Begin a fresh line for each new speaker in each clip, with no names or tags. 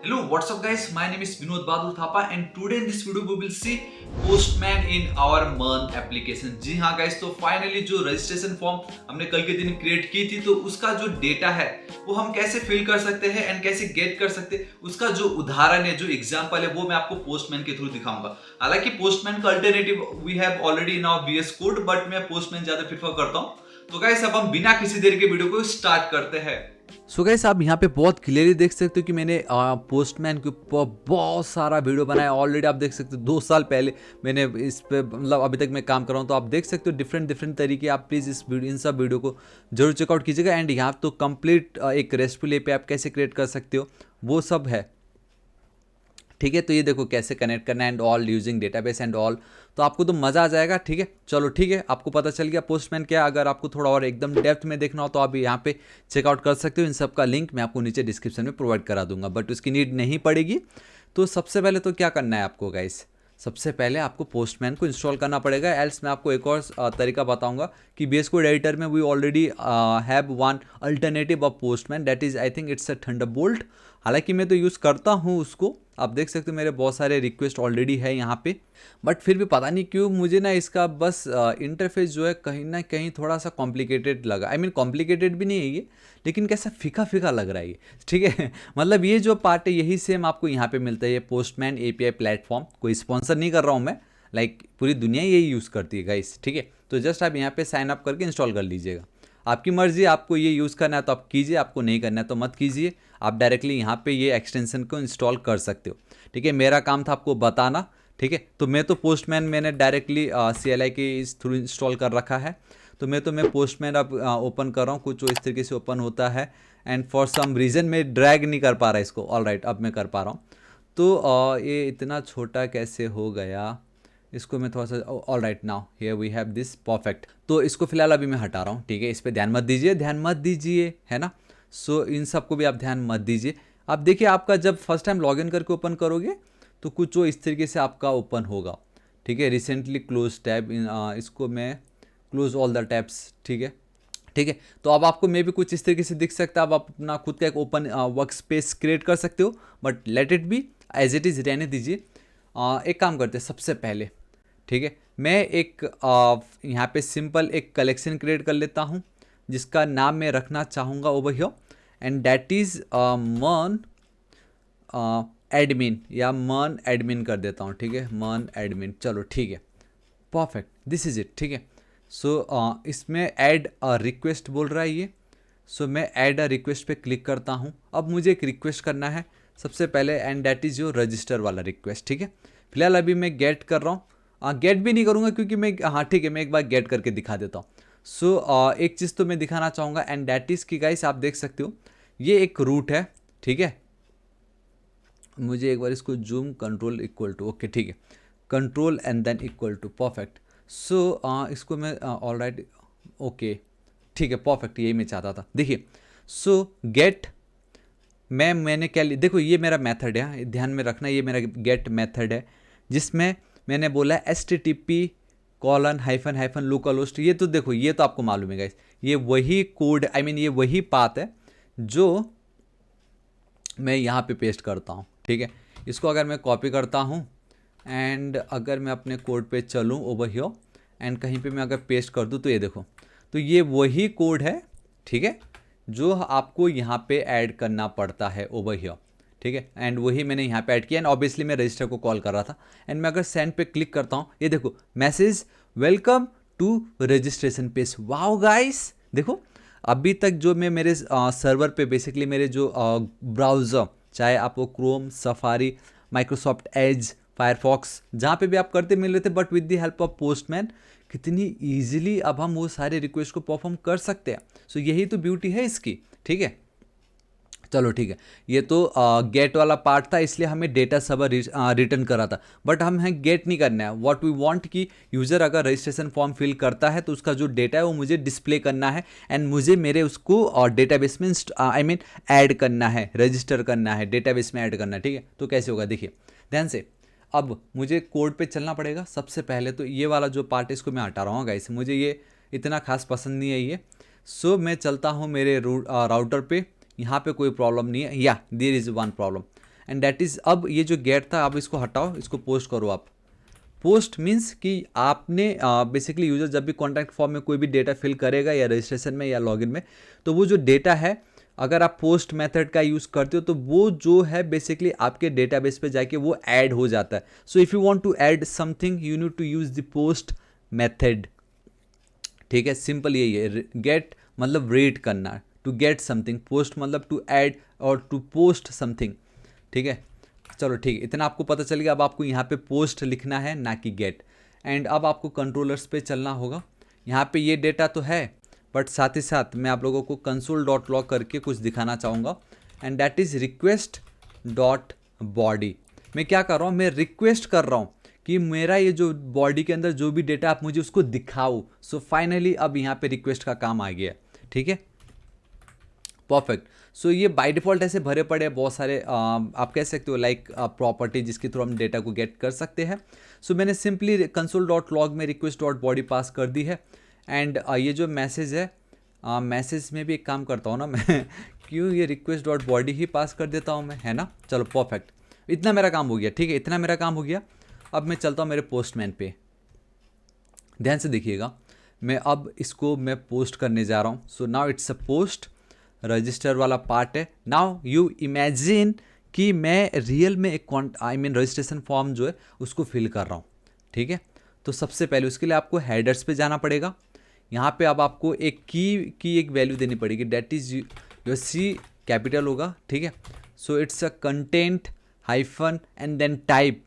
Hello, what's up guys? My name is Vinod Bahadur Thapa and today in this video we will see Postman in our MERN application। जी हाँ guys, तो finally जो registration form हमने कल के दिन create की थी तो उसका जो डेटा है वो हम कैसे फिल कर सकते हैं एंड कैसे गेट कर सकते हैं, उसका जो उदाहरण है, जो एग्जांपल है वो मैं आपको पोस्टमैन के थ्रू दिखाऊंगा। हालांकि पोस्टमैन का alternative we have already in our VS code, but मैं पोस्टमैन ज्यादा प्रेफर करता हूँ। तो गाइस अब हम बिना किसी देर के वीडियो को स्टार्ट करते हैं।
सो गाइस आप यहाँ पे बहुत क्लियरली देख सकते हो कि मैंने पोस्टमैन के ऊपर बहुत सारा वीडियो बनाया ऑलरेडी। आप देख सकते हो 2 साल पहले मैंने इस पे मतलब अभी तक मैं काम कर रहा हूँ, तो आप देख सकते हो डिफरेंट डिफरेंट तरीके। आप प्लीज़ इस वीडियो इन सब वीडियो को जरूर चेकआउट कीजिएगा। एंड यहाँ तो कंप्लीट एक रेस्टफुल एपीआई आप कैसे क्रिएट कर सकते हो वो सब है, ठीक है। तो ये देखो कैसे कनेक्ट करना and all using database and all, तो आपको तो मज़ा आ जाएगा, ठीक है। चलो ठीक है, आपको पता चल गया पोस्टमैन क्या। अगर आपको थोड़ा और एकदम डेप्थ में देखना हो तो आप यहाँ पे चेकआउट कर सकते हो। इन सब का लिंक मैं आपको नीचे डिस्क्रिप्शन में प्रोवाइड करा दूंगा, बट उसकी नीड नहीं पड़ेगी। तो सबसे पहले तो क्या करना है आपको गाइस, सबसे पहले आपको पोस्टमैन को इंस्टॉल करना पड़ेगा। एल्स मैं आपको एक और तरीका बताऊंगा कि VS कोड एडिटर में we already have one alternative of Postman, that is I think it's a thunderbolt. हालांकि मैं तो यूज़ करता हूँ उसको, आप देख सकते हो मेरे बहुत सारे रिक्वेस्ट ऑलरेडी है यहाँ पे। बट फिर भी पता नहीं क्यों मुझे ना इसका बस इंटरफेस जो है कहीं ना कहीं थोड़ा सा कॉम्प्लिकेटेड लगा। आई मीन कॉम्प्लिकेटेड भी नहीं है ये, लेकिन कैसा फीका फीका लग रहा है ये, ठीक है। मतलब ये जो पार्ट है यही सेम आपको यहाँ पे मिलता है, ये पोस्टमैन API प्लेटफॉर्म। कोई स्पॉन्सर नहीं कर रहा हूँ मैं, लाइक पूरी दुनिया यही यूज़ करती है गाइस, ठीक है। तो जस्ट आप यहाँ पे साइन अप करके इंस्टॉल कर लीजिएगा। आपकी मर्जी, आपको ये यूज़ करना है तो आप कीजिए, आपको नहीं करना है तो मत कीजिए। आप डायरेक्टली यहाँ पे ये एक्सटेंशन को इंस्टॉल कर सकते हो, ठीक है। मेरा काम था आपको बताना, ठीक है। तो मैं तो पोस्टमैन मैंने डायरेक्टली CLI के इस थ्रू इंस्टॉल कर रखा है। तो मैं पोस्टमैन अब ओपन कर रहा हूँ, कुछ इस तरीके से ओपन होता है। एंड फॉर सम रीज़न मैं ड्रैग नहीं कर पा रहा इसको। ऑल राइट, अब मैं कर पा रहा हूँ। तो ये इतना छोटा कैसे हो गया, इसको मैं थोड़ा सा, all right now here we have this perfect. तो इसको फिलहाल अभी मैं हटा रहा हूँ, ठीक है। इस पर ध्यान मत दीजिए, ध्यान मत दीजिए, है ना। सो इन सबको भी आप ध्यान मत दीजिए। आप देखिए आपका जब फर्स्ट टाइम लॉगिन करके ओपन करोगे तो कुछ वो इस तरीके से आपका ओपन होगा, ठीक है। रिसेंटली क्लोज टैब, इसको मैं क्लोज ऑल द टैब्स, ठीक है, ठीक है। तो अब आपको मे भी कुछ इस तरीके से दिख सकता है। अब आप अपना खुद का एक ओपन वर्क स्पेस क्रिएट कर सकते हो, but let it be as it is, रहने दीजिए। एक काम करते हैं सबसे पहले, ठीक है। मैं एक यहाँ पे सिंपल एक कलेक्शन क्रिएट कर लेता हूँ जिसका नाम मैं रखना चाहूँगा over here, and that is MERN admin, या MERN एडमिन कर देता हूँ, ठीक है। MERN एडमिन, चलो ठीक है, परफेक्ट, दिस इज़ इट, ठीक है। सो इसमें ऐड अ रिक्वेस्ट बोल रहा है ये। सो मैं ऐड अ रिक्वेस्ट पे क्लिक करता हूँ। अब मुझे एक रिक्वेस्ट करना है सबसे पहले, and that is your register वाला रिक्वेस्ट, ठीक है। फिलहाल अभी मैं गेट कर रहा हूँ, गेट भी नहीं करूँगा क्योंकि मैं, हाँ ठीक है, मैं एक बार गेट करके दिखा देता हूँ। एक चीज़ तो मैं दिखाना चाहूँगा, एंड दैट इज़ कि गाइस आप देख सकते हो ये एक रूट है, ठीक है। मुझे एक बार इसको zoom, control equal to, okay ठीक है, control and then equal to, perfect. इसको मैं ऑल राइट, ओके ठीक है, परफेक्ट, यही मैं चाहता था। देखिए गेट, मैंने क्या देखो ये मेरा मेथड है, ध्यान में रखना, ये मेरा गेट मेथड है जिसमें मैंने बोला HTTP:// ये तो देखो, ये तो आपको मालूम है गाइस, ये वही कोड, आई मीन ये वही पाथ है जो मैं यहाँ पे पेस्ट करता हूँ, ठीक है। इसको अगर मैं कॉपी करता हूँ एंड अगर मैं अपने कोड पे चलूँ ओवर हियर एंड कहीं पे मैं अगर पेस्ट कर दूँ तो ये देखो, तो ये वही कोड है, ठीक है, जो आपको यहाँ पे ऐड करना पड़ता है ओवर हियर, ठीक है। एंड वही मैंने यहाँ पे ऐड किया, एंड ऑब्वियसली मैं रजिस्टर को कॉल कर रहा था। एंड मैं अगर सेंड पे क्लिक करता हूँ, ये देखो message, welcome to registration page. Wow guys, देखो अभी तक जो मैं मेरे सर्वर पे बेसिकली मेरे जो ब्राउज़र, चाहे आप वो Chrome, safari, Microsoft Edge, Firefox, जहाँ पे भी आप करते मिल रहे थे, but with the help of postman कितनी ईजिली अब हम वो सारे रिक्वेस्ट को परफॉर्म कर सकते हैं। सो यही तो ब्यूटी है इसकी, ठीक है। चलो ठीक है, ये तो गेट वाला पार्ट था, इसलिए हमें डेटा सर्वर रिटर्न करा था, बट हम हैं गेट नहीं करना है। व्हाट वी वांट कि यूज़र अगर रजिस्ट्रेशन फॉर्म फिल करता है तो उसका जो डेटा है वो मुझे डिस्प्ले करना है, एंड मुझे मेरे उसको डेटाबेस में आई मीन ऐड करना है, रजिस्टर करना है, डेटाबेस में ऐड करना है, ठीक है। तो कैसे होगा देखिए ध्यान से। अब मुझे कोड पे चलना पड़ेगा। सबसे पहले तो ये वाला जो पार्ट है इसको मैं हटा रहा हूँ गाइस, मुझे ये इतना खास पसंद नहीं है ये। मैं चलता हूँ मेरे राउटर पे, यहाँ पे कोई प्रॉब्लम नहीं है, या there is one problem. And that is, अब ये जो गेट था अब इसको हटाओ, इसको पोस्ट करो आप। पोस्ट मीन्स कि आपने बेसिकली यूजर जब भी कॉन्टैक्ट फॉर्म में कोई भी डेटा फिल करेगा या रजिस्ट्रेशन में या लॉगिन में, तो वो जो डेटा है अगर आप पोस्ट मेथड का यूज़ करते हो तो वो जो है बेसिकली आपके डेटाबेस पे जाके वो ऐड हो जाता है। So if you want to add something you need to use the post method. ठीक है, सिंपल यही है। गेट मतलब रीड करना, टू गेट समथिंग, पोस्ट मतलब टू ऐड और टू पोस्ट समथिंग। ठीक है, चलो ठीक है, इतना आपको पता चल गया। अब आपको यहाँ पे पोस्ट लिखना है ना कि गेट। एंड अब आपको कंट्रोलर्स पे चलना होगा। यहाँ पे ये डेटा तो है, बट साथ ही साथ मैं आप लोगों को console.log करके कुछ दिखाना चाहूँगा, and that is request dot body. मैं क्या कर रहा हूँ, मैं रिक्वेस्ट कर रहा हूँ कि मेरा ये जो बॉडी के अंदर जो भी डेटा आप मुझे उसको दिखाओ। सो फाइनली अब यहाँ पे रिक्वेस्ट का काम आ गया। ठीक है, परफेक्ट। सो ये बाय डिफ़ॉल्ट ऐसे भरे पड़े हैं बहुत सारे, आप कह सकते हो लाइक प्रॉपर्टी जिसके थ्रू हम डेटा को गेट कर सकते हैं। सो मैंने सिंपली console.log में रिक्वेस्ट डॉट बॉडी पास कर दी है। एंड ये जो मैसेज है, मैसेज में भी एक काम करता हूँ ना मैं क्यों ये रिक्वेस्ट डॉट बॉडी ही पास कर देता हूँ मैं, है ना। चलो परफेक्ट, इतना मेरा काम हो गया। ठीक है, इतना मेरा काम हो गया। अब मैं चलता हूँ मेरे पोस्टमैन पे। ध्यान से देखिएगा, मैं अब इसको मैं पोस्ट करने जा रहा हूँ। So now it's a post, register वाला पार्ट है। नाउ यू इमेजिन कि मैं रियल में एक रजिस्ट्रेशन फॉर्म जो है उसको फिल कर रहा हूँ। ठीक है, तो सबसे पहले उसके लिए आपको हेडर्स पे जाना पड़ेगा। यहाँ पे अब आपको एक की एक वैल्यू देनी पड़ेगी, that is your C capital होगा। ठीक है, so it's a content hyphen and then type.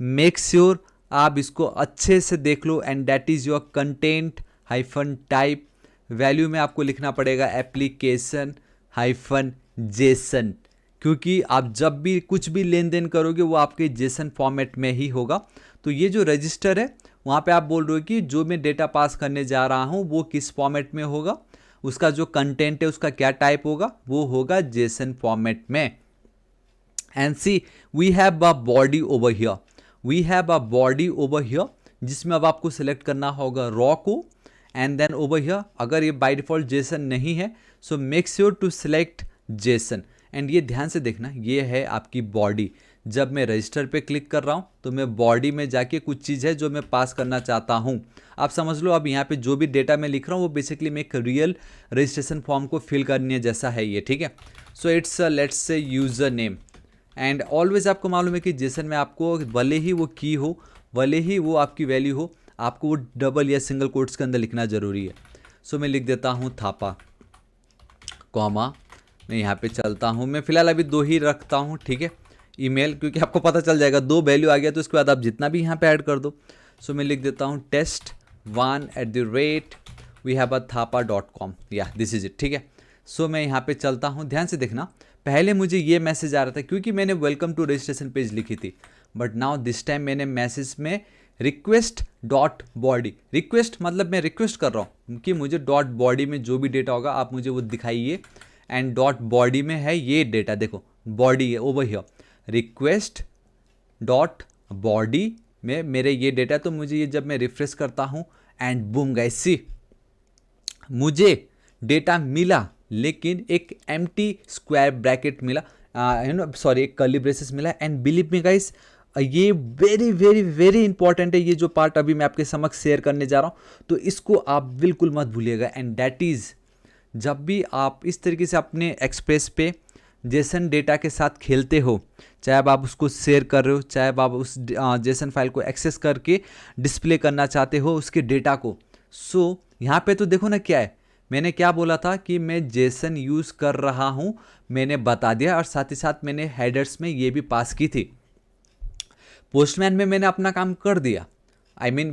Make sure आप इसको अच्छे से देख लो, and that is your content hyphen type. Value में आपको लिखना पड़ेगा एप्लीकेशन हाइफन जेसन, क्योंकि आप जब भी कुछ भी लेन देन करोगे वो आपके जेसन फॉर्मेट में ही होगा। तो ये जो रजिस्टर है वहाँ पे आप बोल रहे हो कि जो मैं डेटा पास करने जा रहा हूँ वो किस फॉर्मेट में होगा, उसका जो कंटेंट है उसका क्या टाइप होगा, वो होगा जेसन फॉर्मेट में। And see we have a body over here, we have a body over here, जिसमें अब आपको सेलेक्ट करना होगा रॉ को। एंड देन ओवर हियर अगर ये बाय डिफॉल्ट जेसन नहीं है, so make sure to select JSON. And ये ध्यान से देखना, ये है आपकी बॉडी। जब मैं रजिस्टर पे क्लिक कर रहा हूँ तो मैं बॉडी में जाके कुछ चीज़ है जो मैं पास करना चाहता हूँ। आप समझ लो, अब यहाँ पे जो भी डेटा मैं लिख रहा हूँ वो बेसिकली मैं एक रियल रजिस्ट्रेशन फॉर्म को फिल करने जैसा है ये। ठीक है, so it's let's say user name. And always आपको मालूम है कि जेसन में आपको भले ही वो की हो, भले ही वो आपकी वैल्यू हो, आपको वो डबल या सिंगल कोट्स के अंदर लिखना ज़रूरी है। सो मैं लिख देता हूँ थापा, कॉमा, मैं यहाँ पे चलता हूँ। मैं फ़िलहाल अभी 2 ही रखता हूँ। ठीक है, ईमेल, क्योंकि आपको पता चल जाएगा 2 वैल्यू आ गया तो उसके बाद आप जितना भी यहाँ पे ऐड कर दो। सो मैं लिख देता हूँ test1@wehaveathapa.com, या दिस इज इट। ठीक है, सो मैं यहाँ पे चलता हूँ। ध्यान से देखना, पहले मुझे ये मैसेज आ रहा था क्योंकि मैंने वेलकम टू रजिस्ट्रेशन पेज लिखी थी, बट नाउ दिस टाइम मैंने मैसेज में रिक्वेस्ट डॉट बॉडी, रिक्वेस्ट मतलब मैं रिक्वेस्ट कर रहा हूँ कि मुझे डॉट बॉडी में जो भी डेटा होगा आप मुझे वो दिखाइए। एंड डॉट बॉडी में है ये डेटा, देखो बॉडी है over here, request dot body में मेरे ये डेटा। तो मुझे ये जब मैं रिफ्रेश करता हूँ एंड बूम गाइस, सी मुझे डेटा मिला, लेकिन एक एम्प्टी स्क्वायर ब्रैकेट मिला, सॉरी एक कर्ली ब्रेसेस मिला। एंड बिलीव मी गाइस, ये वेरी वेरी वेरी इंपॉर्टेंट है, ये जो पार्ट अभी मैं आपके समक्ष शेयर करने जा रहा हूँ, तो इसको आप बिल्कुल मत भूलिएगा। एंड दैट इज़, जब भी आप इस तरीके से अपने एक्सप्रेस पे जेसन डेटा के साथ खेलते हो, चाहे आप उसको शेयर कर रहे हो, चाहे आप उस जेसन फाइल को एक्सेस करके डिस्प्ले करना चाहते हो उसके डेटा को। सो यहाँ पे तो देखो ना क्या है, मैंने क्या बोला था कि मैं जेसन यूज़ कर रहा हूँ, मैंने बता दिया, और साथ ही साथ मैंने हेडर्स में ये भी पास की थी। पोस्टमैन में मैंने अपना काम कर दिया,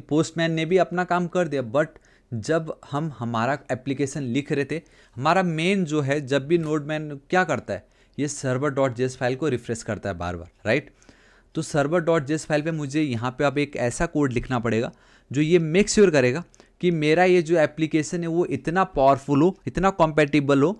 पोस्टमैन ने भी अपना काम कर दिया, बट जब हम हमारा एप्लीकेशन लिख रहे थे, हमारा मेन जो है, जब भी नोडमैन क्या करता है, ये सर्वर डॉट जेएस फाइल को रिफ्रेश करता है बार बार, राइट। तो सर्वर डॉट जेएस फाइल पे मुझे यहाँ पे अब एक ऐसा कोड लिखना पड़ेगा जो ये मेक श्योर करेगा कि मेरा ये जो एप्लीकेशन है वो इतना पावरफुल हो, इतना कॉम्पैटिबल हो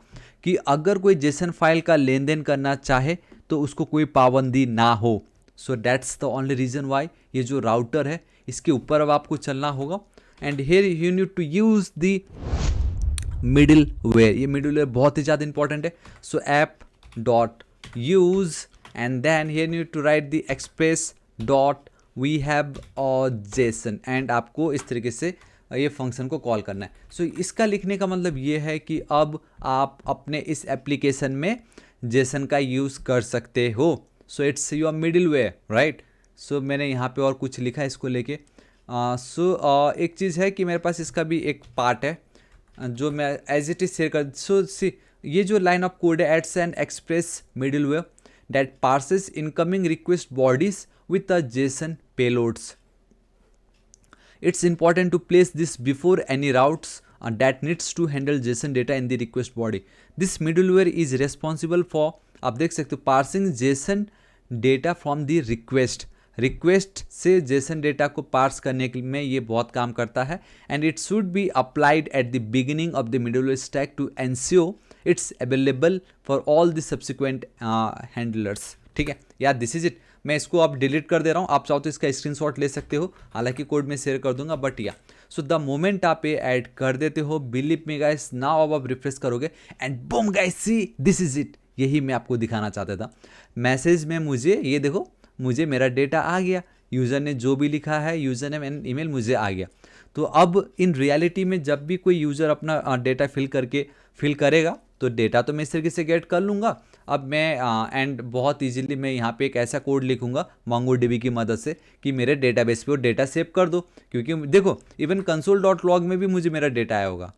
कि अगर कोई जेसन फाइल का लेन देन करना चाहे तो उसको कोई पाबंदी ना हो। So that's the only reason why ये जो राउटर है इसके ऊपर अब आपको चलना होगा। And here you need to use the middleware, ये मिडिल वेयर बहुत ही ज़्यादा इंपॉर्टेंट है। So app dot use and then here you need to write the express dot we have JSON and आपको इस तरीके से ये फंक्शन को कॉल करना है. सो इसका लिखने का मतलब ये है कि अब आप अपने इस एप्लीकेशन में JSON का यूज़ कर सकते हो. So it's your middle way, right. So मैंने यहाँ पे और कुछ लिखा है इसको लेके. एक चीज़ है कि मेरे पास इसका भी एक पार्ट है जो मैं एज इट इज शेयर कर. सो सी ये जो लाइन ऑफ कोड है, adds an Express middleware that parses incoming request bodies with a JSON payloads. It's important to place this before any routes that needs to handle JSON data in the request body. This middleware is responsible for, आप देख सकते हो, parsing JSON data from the request. Request से JSON data को parse करने में ये बहुत काम करता है and it should be applied at the beginning of the middleware stack to ensure it's available for all the subsequent handlers. ठीक है यार, दिस इज इट. मैं इसको अब डिलीट कर दे रहा हूँ. आप चाहो तो इसका स्क्रीनशॉट ले सकते हो, हालांकि कोड में शेयर कर दूंगा. बट या सो द मोमेंट आप ये ऐड कर देते हो, बिलीव मी गाइस, नाउ अब आप रिफ्रेश करोगे and boom guys, see this is it. यही मैं आपको दिखाना चाहता था. मैसेज में मुझे ये देखो, मुझे मेरा डेटा आ गया. यूज़र ने जो भी लिखा है, यूज़र नेम एंड ईमेल मुझे आ गया. तो अब इन रियलिटी में जब भी कोई यूज़र अपना डेटा फिल करेगा तो डेटा तो मैं इस तरीके से गेट कर लूँगा. अब मैं एंड बहुत इजीली मैं यहाँ पे एक ऐसा कोड लिखूँगा MongoDB की मदद से कि मेरे डेटाबेस पे वो डेटा सेव कर दो. क्योंकि देखो इवन console.log में भी मुझे मेरा डेटा आया होगा.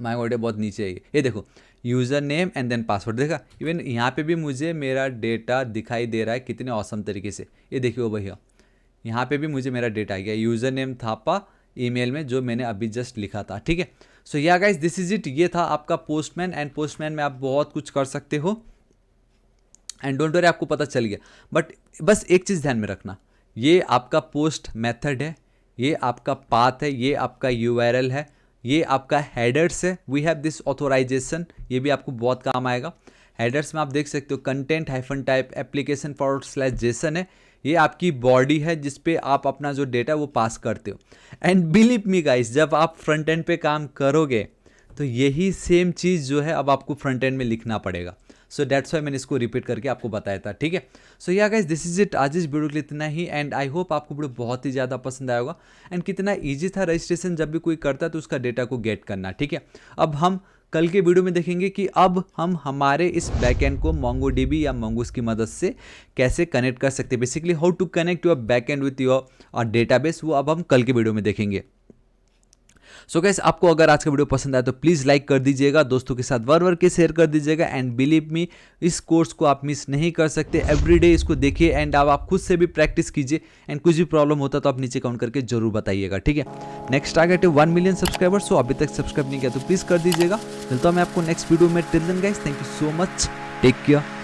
MongoDB बहुत नीचे है, ये देखो user name and then password. देखा, इवन यहाँ पे भी मुझे मेरा डेटा दिखाई दे रहा है कितने औसम तरीके से. ये देखिए वो भैया, यहाँ पे भी मुझे मेरा डेटा आ गया. यूज़र नेम थापा ईमेल में जो मैंने अभी जस्ट लिखा था. ठीक है. सो या गाइस, दिस इज इट. ये था आपका पोस्टमैन एंड पोस्टमैन में आप बहुत कुछ कर सकते हो एंड डोंट वरी, आपको पता चल गया. बट बस एक चीज़ ध्यान में रखना, ये आपका पोस्ट मेथड है, ये आपका पाथ है, ये आपका URL है, ये आपका हेडर्स है. वी हैव दिस ऑथोराइजेशन, ये भी आपको बहुत काम आएगा. हेडर्स में आप देख सकते हो content hyphen type application /JSON है. ये आपकी बॉडी है जिस पे आप अपना जो डेटा वो पास करते हो. एंड बिलीव मी गाइस, जब आप फ्रंट एंड पे काम करोगे तो यही सेम चीज़ जो है अब आपको फ्रंट एंड में लिखना पड़ेगा. सो दैट्स वाई मैंने इसको रिपीट करके आपको बताया था. ठीक है. सो या गाइस, दिस इज इट. आज इस वीडियो के लिए इतना ही एंड आई होप आपको वीडियो बहुत ही ज़्यादा पसंद आया होगा. एंड कितना ईजी था रजिस्ट्रेशन, जब भी कोई करता है तो उसका डेटा को गेट करना. ठीक है. अब हम कल के वीडियो में देखेंगे कि अब हम हमारे इस बैकएंड को MongoDB या Mongoose की मदद से कैसे कनेक्ट कर सकते हैं. Basically how to connect your backend with your database, वो अब हम कल के वीडियो में देखेंगे. सो गाइस, आपको अगर आज का वीडियो पसंद आया तो प्लीज़ लाइक कर दीजिएगा, दोस्तों के साथ वर के शेयर कर दीजिएगा. एंड बिलीव मी, इस कोर्स को आप मिस नहीं कर सकते. एवरीडे इसको देखिए एंड आप खुद से भी प्रैक्टिस कीजिए. एंड कुछ भी प्रॉब्लम होता तो आप नीचे कमेंट करके जरूर बताइएगा. ठीक है. नेक्स्ट टारगेट है 1 मिलियन सब्सक्राइबर्स. सो अभी तक सब्सक्राइब नहीं किया तो प्लीज़ कर दीजिएगा. मिलता हूँ मैं आपको नेक्स्ट वीडियो में. Till then guys, thank you so much. Take care.